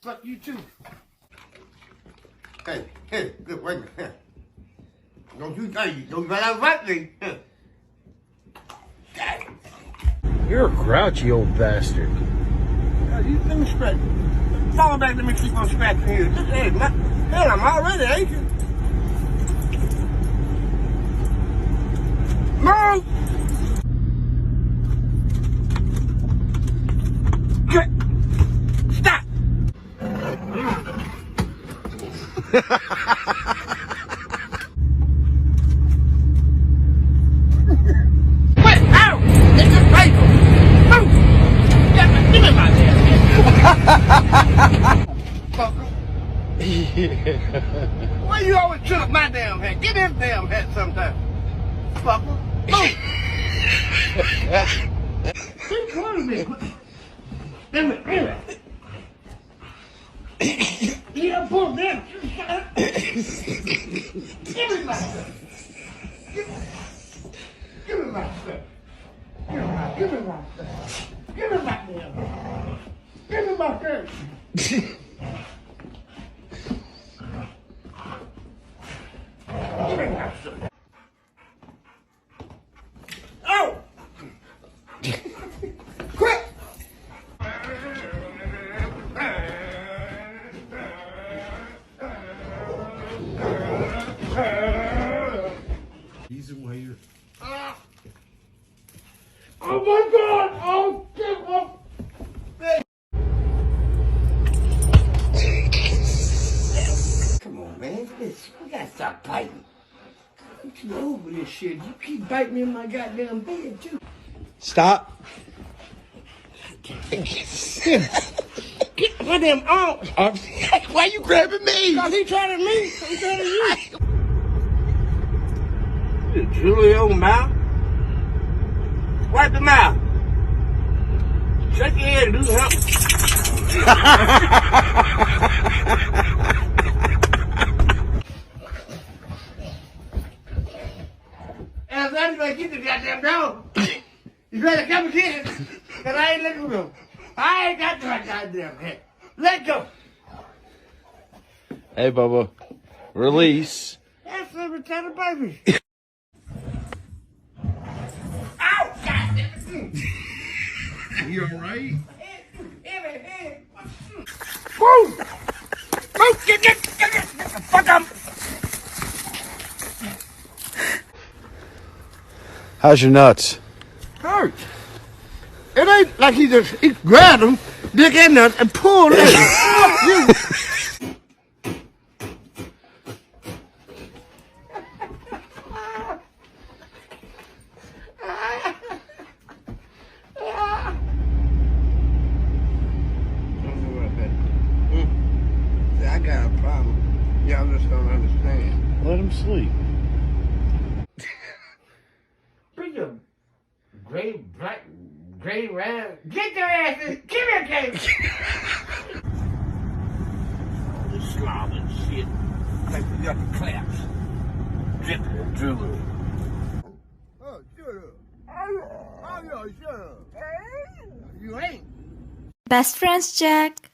Fuck you too. Hey, look, wait a minute. Don't you fuck me. You're a grouchy old bastard. Let me scratch. Fall back, let me keep on scratching here. Hell, I'm already aching. Mom! Stop! Wait, ow! It's just paper! Oh! Give me my damn hat! Fucker. Why you always chew up my damn hat? Get his damn hat sometime. Fucker. Oh! Keep calling me. Damn it. Yeah, pull them. Give me my stuff. Give me my stuff. Give me my stuff. Give me my damn. Give me my shirt. Give me my stuff. Oh! Quick! He's away. Oh my God! Oh, give up! Come on, man. We gotta stop biting. I'm too old for this shit. You keep biting me in my goddamn bed, too. Stop. Get my damn arms. Why you grabbing me? Because he trying to me. I'm trying to you. Julio mouth. Wipe the mouth. Shake your head and do something. And if anybody get the goddamn dog, you better come and get it. Because I ain't letting go. I ain't got that goddamn head. Let go. Hey, Bubba. Release. That's the retarded baby. Ow! Goddamn. You alright? Woo! Woo! Get the fuck up! How's your nuts? Hurt. It ain't like he grabbed him, dick and nuts, and pulled it. Fuck you. I got a problem. Y'all just don't understand. Let him sleep. Bring your gray, black, gray, red. Get your asses. Give me a cake. All this slob and shit. Like we got the claps. Dripping and drooling. Oh, shut up. Oh, shut up. You ain't. Best friends, Jack.